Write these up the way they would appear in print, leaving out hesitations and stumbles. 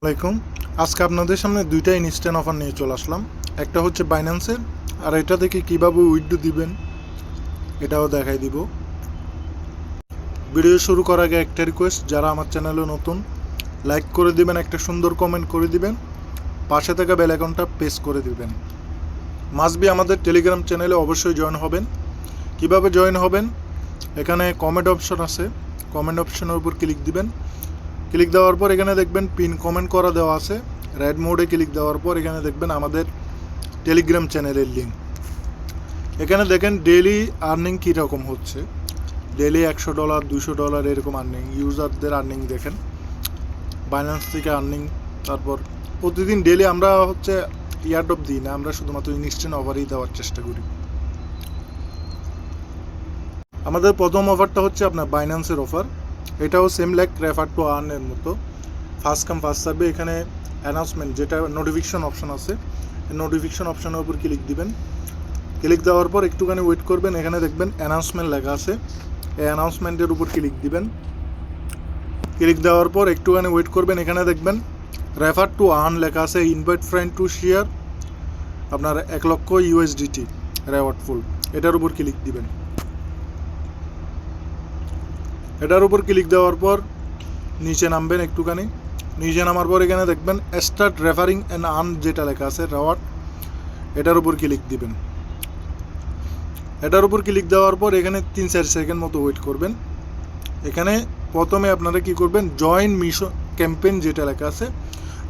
আসসালামাইকুম। আজকে আপনাদের সামনে দুইটা ইনস্ট্যান্ট অফার নিয়ে চলে আসলাম। একটা হচ্ছে বাইন্যান্সের, আর এটা থেকে কীভাবে উইথড্র দিবেন এটাও দেখাই দিব। ভিডিও শুরু করার আগে একটা রিকোয়েস্ট, যারা আমার চ্যানেলে নতুন লাইক করে দিবেন, একটা সুন্দর কমেন্ট করে দিবেন, পাশে থাকা বেল আইকনটা প্রেস করে দিবেন। মাস্ট বি আমাদের টেলিগ্রাম চ্যানেলে অবশ্যই জয়েন হবেন। কিভাবে জয়েন হবেন, এখানে কমেন্ট অপশন আছে, কমেন্ট অপশনের উপর ক্লিক দিবেন। ক্লিক দেওয়ার পর এখানে দেখবেন পিন কমেন্ট করা দেওয়া আছে। রেড মোডে ক্লিক দেওয়ার পর এখানে দেখবেন আমাদের টেলিগ্রাম চ্যানেলের লিঙ্ক। এখানে দেখেন ডেইলি আর্নিং কীরকম হচ্ছে। ডেইলি $100, $200 এরকম আর্নিং, ইউজারদের আর্নিং দেখেন, বাইন্যান্স থেকে আর্নিং। তারপর প্রতিদিন ডেইলি আমরা হচ্ছে ইয়ারড্রপ দিই না, আমরা শুধুমাত্র ইনস্ট্যান্ট অফারই দেওয়ার চেষ্টা করি। আমাদের প্রথম অফারটা হচ্ছে আপনার বাইন্যান্সের অফার। এটাও সেম লাইক রেফার টু আর্নের মতো, ফার্স্ট কাম ফার্স্ট সার্ভে। এখানে অ্যানাউন্সমেন্ট, যেটা নোটিফিকেশন অপশন আছে, নোটিফিকেশন অপশনের উপর ক্লিক দিবেন। ক্লিক দেওয়ার পর একটুখানি ওয়েট করবেন, এখানে দেখবেন অ্যানাউন্সমেন্ট লেখা আছে, এই অ্যানাউন্সমেন্টের উপর ক্লিক দিবেন। ক্লিক দেওয়ার পর একটুখানি ওয়েট করবেন, এখানে দেখবেন রেফার টু আর্ন লেখা আছে, ইনভাইট ফ্রেন্ড টু শেয়ার আপনার 1,00,000 USDT রেওয়ার্ড ফুল, এটার উপর ক্লিক দিবেন। এটার উপর ক্লিক দেওয়ার পর নিচে নামবেন, একটুখানি নিচে নামার পর এখানে দেখবেন স্টার্ট রেফারিং অ্যান্ড আর্ন যেটা লেখা আছে রেওয়ার্ড, এটার উপর ক্লিক দিবেন। এটার উপর ক্লিক দেওয়ার পর এখানে 3-4 সেকেন্ড মতো ওয়েট করবেন। এখানে প্রথমে আপনারা কি করবেন, জয়েন মিশন ক্যাম্পেইন যেটা লেখা আছে,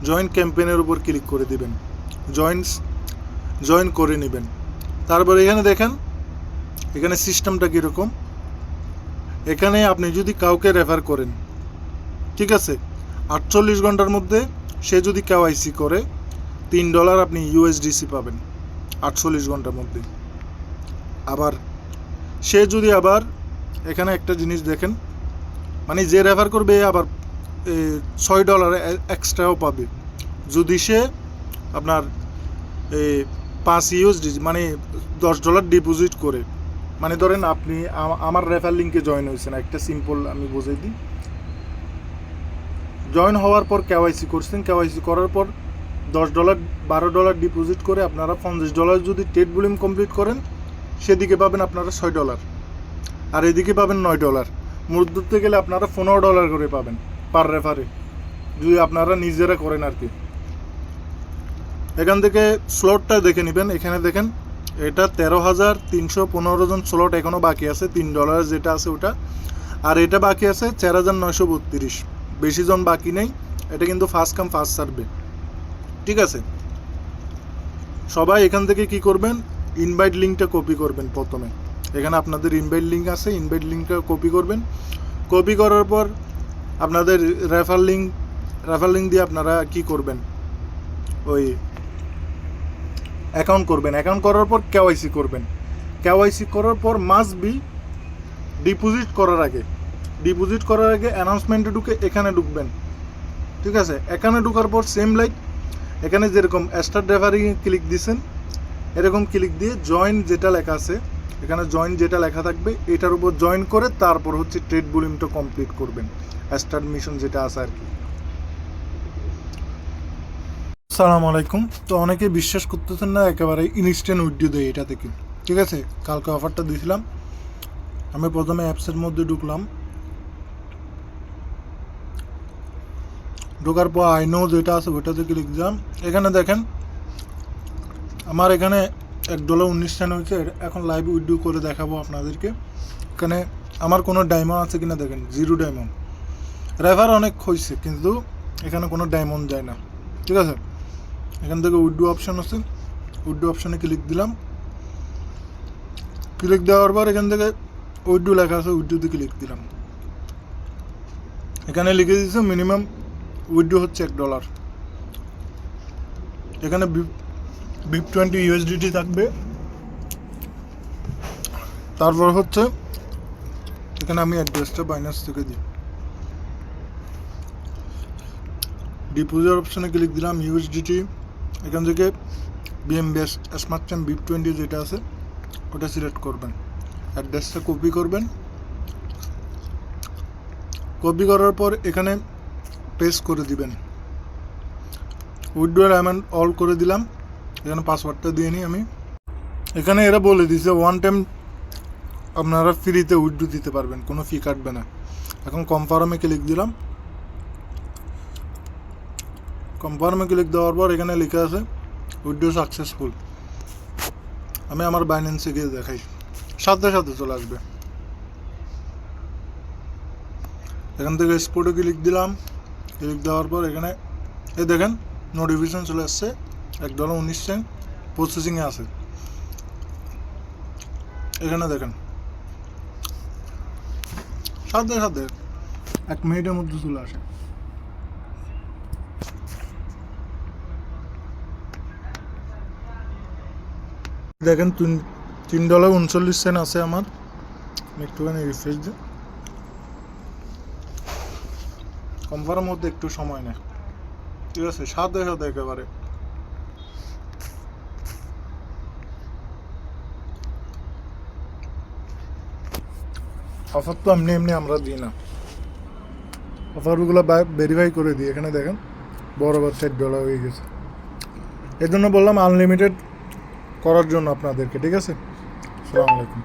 জয়েন ক্যাম্পেইনের উপর ক্লিক করে দিবেন, জয়েন করে নেবেন। তারপর এখানে দেখেন এখানে সিস্টেমটা কীরকম। এখানে আপনি যদি কাউকে রেফার করেন, ঠিক আছে, 48 ঘন্টার মধ্যে সে যদি কেওয়াইসি করে $3 আপনি USDC পাবেন 48 ঘন্টার মধ্যে। আবার সে যদি আবার এখানে একটা জিনিস দেখেন, মানে যে রেফার করবে আবার $6 এক্সট্রাও পাবে যদি সে আপনার 5 USDC মানে $10 ডিপোজিট করে। মানে ধরেন আপনি আমার রেফার লিঙ্কে জয়েন হয়েছেন, একটা সিম্পল আমি বুঝাই দিই। জয়েন হওয়ার পর কেওয়াইসি করছেন, কেওয়াইসি করার পর $10 $12 ডিপোজিট করে আপনারা $50 যদি ট্রেড ভলিউম কমপ্লিট করেন, সেদিকে পাবেন আপনারা $6, আর এদিকে পাবেন $9। মোট ধরতে গেলে আপনারা $15 করে পাবেন পার রেফারে, যদি আপনারা নিজেরা করেন আর কি। এখান থেকে স্লটটা দেখে নেবেন, এখানে দেখেন এটা 13,315 জন স্লট এখনও বাকি আছে, $3 যেটা আছে ওটা, আর এটা বাকি আছে 4,932। বেশি জন বাকি নেই, এটা কিন্তু ফার্স্ট কাম ফার্স্ট সার্ভে, ঠিক আছে। সবাই এখান থেকে কি করবেন, ইনভাইট লিঙ্কটা কপি করবেন। প্রথমে এখানে আপনাদের ইনভাইট লিঙ্ক আছে, ইনভাইট লিঙ্কটা কপি করবেন। কপি করার পর আপনাদের রেফার লিঙ্ক দিয়ে আপনারা কি করবেন, ওই অ্যাকাউন্ট করবেন। অ্যাকাউন্ট করার পর কেওয়াইসি করবেন। কেওয়াইসি করার পর মাস্ট বি ডিপোজিট করার আগে অ্যানাউন্সমেন্টে ঢুকে এখানে ঢুকবেন, ঠিক আছে। এখানে ঢুকার পর সেম লাইক এখানে যেরকম স্টার্ট রেফারিংয়ে ক্লিক দিয়েছেন, এরকম ক্লিক দিয়ে জয়েন যেটা লেখা আছে, এখানে জয়েন যেটা লেখা থাকবে এটার উপর জয়েন করে তারপর হচ্ছে ট্রেড ভলিউমটা কমপ্লিট করবেন, স্টার্ট মিশন যেটা আছে আর কি। আসসালামু আলাইকুম। তো অনেকে বিশ্বাস করতেছেন না, একেবারে ইনস্ট্যান্ট উইথড্র দেয় এটা থেকে, ঠিক আছে। কালকে অফারটা দিয়েছিলাম, আমি প্রথমে অ্যাপসের মধ্যে ঢুকলাম। ঢোকার পর আই নো যেটা আছে ওইটাতে ক্লিক দিলাম। এখানে দেখেন আমার এখানে $1.19 হয়েছে। এখন লাইভ উইথড্র করে দেখাবো আপনাদেরকে। এখানে আমার কোনো ডায়মন্ড আছে কিনা দেখেন, 0 ডায়মন্ড। রেফার অনেক হয়েছে কিন্তু এখানে কোনো ডায়মন্ড যায় না, ঠিক আছে। এখান থেকে উইথড্র অপশান আছে, উইথড্র অপশানে ক্লিক দিলাম। ক্লিক দেওয়ার পর এখান থেকে উইথড্র লেখা আছে, উইথড্রতে ক্লিক দিলাম। এখানে লিখে দিয়েছে মিনিমাম উইথড্র হচ্ছে $1। এখানে BIP20 USDT থাকবে। তারপর হচ্ছে এখানে আমি অ্যাড্রেসটা বাইন্যান্স থেকে দিই। ডিপোজিট অপশানে ক্লিক দিলাম, USDT। এখান থেকে BNB স্মার্ট চেইন BIP20 যেটা আছে ওটা সিলেক্ট করবেন। অ্যাড্রেসটা কপি করবেন। কপি করার পর এখানে পেস্ট করে দিবেন। উইথড্র অ্যামাউন্ট অল করে দিলাম। এখানে পাসওয়ার্ডটা দিয়ে নিই আমি। এখানে এরা বলে দিয়েছে ওয়ান টাইম আপনারা ফ্রিতে উইথড্র দিতে পারবেন, কোনো ফি কাটবে না। এখন কনফার্মে ক্লিক দিলাম। কনফার্মে ক্লিক দেওয়ার পর এখানে লেখা আছে উইথড্র সাকসেসফুল। আমি আমার বাইন্যান্সে গিয়ে দেখাই, সাথে সাথে চলে আসবে। এখান থেকে স্পোর্টে ক্লিক দিলাম। ক্লিক দেওয়ার পর এখানে এই দেখেন নোটিফিকেশন চলে আসছে, $1.19 প্রসেসিংয়ে আছে। এখানে দেখেন সাথে সাথে 1 মিনিটের মধ্যে চলে আসে। দেখেন $3.39 আছে আমার। একটুখানি রিফ্রেশ দিই। কনফার্ম হতে একটু সময় নেয়, ঠিক আছে, সাথে সাথে একেবারে। অফার তো এমনি এমনি আমরা দিই না, অফারগুলো ভেরিফাই করে দিই। এখানে দেখেন বরাবর $7 হয়ে গেছে। এর জন্য বললাম আনলিমিটেড করার জন্য আপনাদেরকে, ঠিক আছে। আসসালামু আলাইকুম।